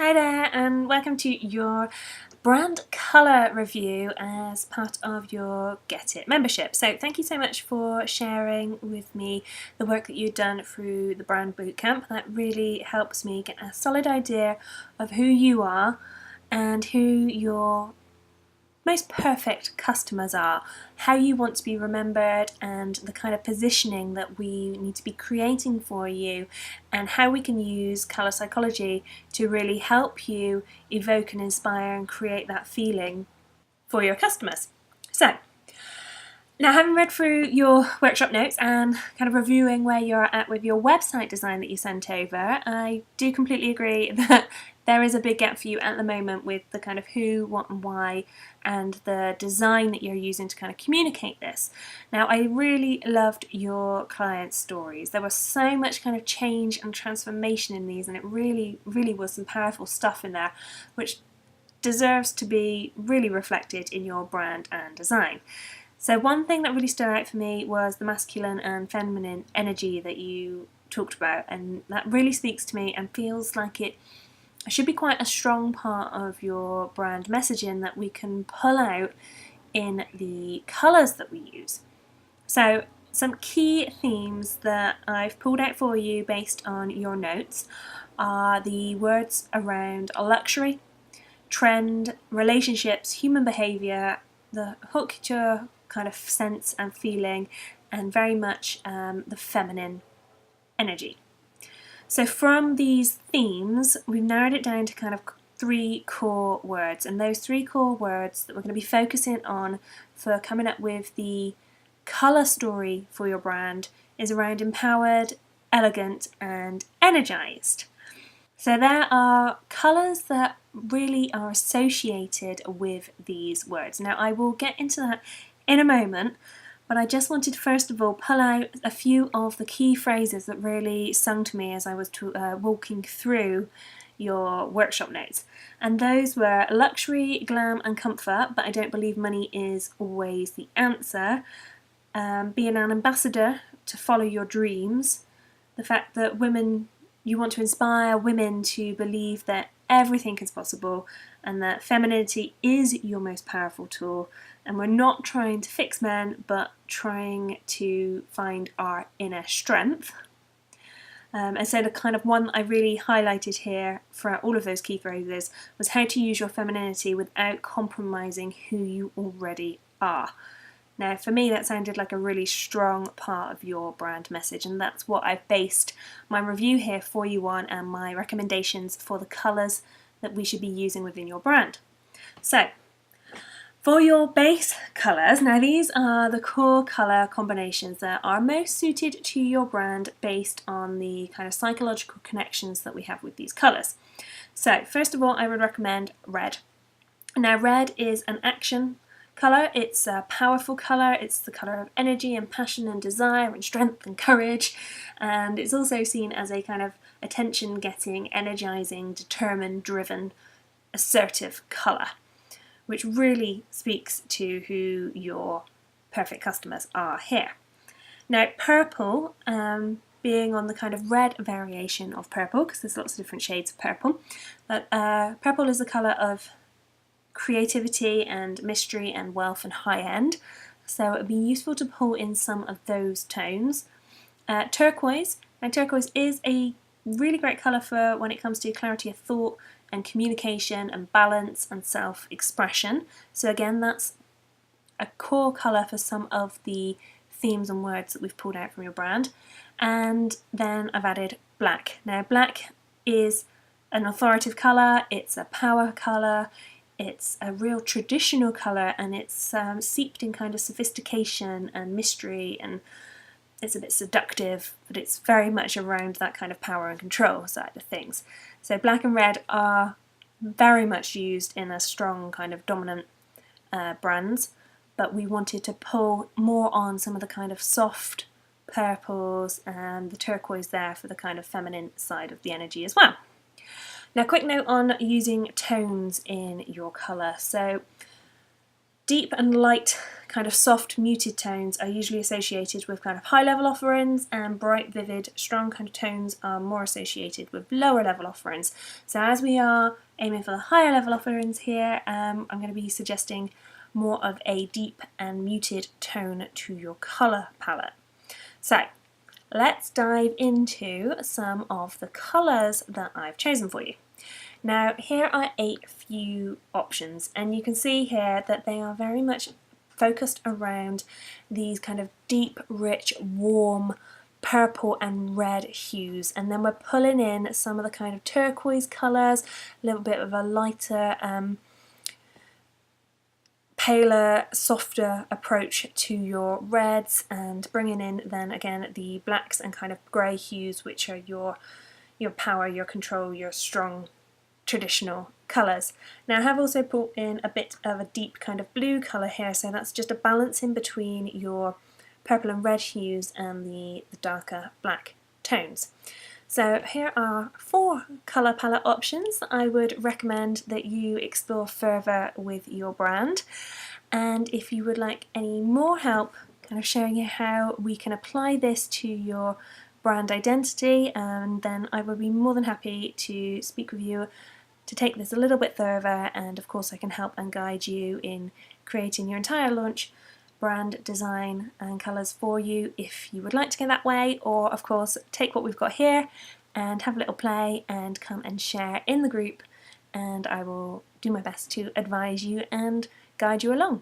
Hi there, and welcome to your brand colour review as part of your Get It membership. So thank you so much for sharing with me the work that you've done through the brand bootcamp. That really helps me get a solid idea of who you are and who your most perfect customers are, how you want to be remembered, and the kind of positioning that we need to be creating for you, and how we can use colour psychology to really help you evoke and inspire and create that feeling for your customers. So, now, having read through your workshop notes and kind of reviewing where you're at with your website design that you sent over, I do completely agree that there is a big gap for you at the moment with the kind of who, what and why and the design that you're using to kind of communicate this. Now, I really loved your client stories. There was so much kind of change and transformation in these, and it really was some powerful stuff in there, which deserves to be really reflected in your brand and design. So one thing that really stood out for me was the masculine and feminine energy that you talked about, and that really speaks to me and feels like it should be quite a strong part of your brand messaging that we can pull out in the colours that we use. So some key themes that I've pulled out for you based on your notes are the words around luxury, trend, relationships, human behaviour, the haute couture kind of sense and feeling, and very much the feminine energy. So from these themes, we've narrowed it down to kind of 3 core words, and those 3 core words that we're going to be focusing on for coming up with the colour story for your brand is around empowered, elegant, and energised. So there are colours that really are associated with these words. Now I will get into that in a moment, but I just wanted to first of all pull out a few of the key phrases that really sung to me as I was walking through your workshop notes. And those were luxury, glam and comfort, but I don't believe money is always the answer. Being an ambassador to follow your dreams. The fact that you want to inspire women to believe that everything is possible and that femininity is your most powerful tool, and we're not trying to fix men but trying to find our inner strength. And so the kind of one that I really highlighted here for all of those key phrases was how to use your femininity without compromising who you already are. Now, for me, that sounded like a really strong part of your brand message, and that's what I've based my review here for you on and my recommendations for the colours that we should be using within your brand. So, for your base colours, now these are the core colour combinations that are most suited to your brand based on the kind of psychological connections that we have with these colours. So, first of all, I would recommend red. Now, red is an action colour, it's a powerful colour, it's the colour of energy and passion and desire and strength and courage, and it's also seen as a kind of attention-getting, energising, determined, driven, assertive colour, which really speaks to who your perfect customers are here. Now, purple, being on the kind of red variation of purple, because there's lots of different shades of purple, but purple is the colour of creativity and mystery and wealth and high end, so it would be useful to pull in some of those tones. Turquoise, now turquoise is a really great colour for when it comes to clarity of thought and communication and balance and self-expression, so again that's a core colour for some of the themes and words that we've pulled out from your brand. And then I've added black. Now black is an authoritative colour, it's a power colour, it's a real traditional colour, and it's seeped in kind of sophistication and mystery, and it's a bit seductive, but it's very much around that kind of power and control side of things. So black and red are very much used in a strong kind of dominant brands, but we wanted to pull more on some of the kind of soft purples and the turquoise there for the kind of feminine side of the energy as well. Now, quick note on using tones in your colour. So deep and light, kind of soft, muted tones are usually associated with kind of high-level offerings, and bright, vivid, strong kind of tones are more associated with lower-level offerings. So as we are aiming for the higher-level offerings here, I'm going to be suggesting more of a deep and muted tone to your colour palette. So let's dive into some of the colours that I've chosen for you. Now here are a few options, and you can see here that they are very much focused around these kind of deep, rich, warm purple and red hues, and then we're pulling in some of the kind of turquoise colours, a little bit of a lighter, paler, softer approach to your reds, and bringing in then again the blacks and kind of grey hues, which are your power, your control, your strong traditional colours. Now I have also put in a bit of a deep kind of blue colour here, so that's just a balance in between your purple and red hues and the darker black tones. So here are 4 colour palette options that I would recommend that you explore further with your brand. And if you would like any more help kind of showing you how we can apply this to your brand identity, then I would be more than happy to speak with you to take this a little bit further, and of course I can help and guide you in creating your entire launch brand design and colours for you if you would like to go that way, or of course take what we've got here and have a little play and come and share in the group, and I will do my best to advise you and guide you along.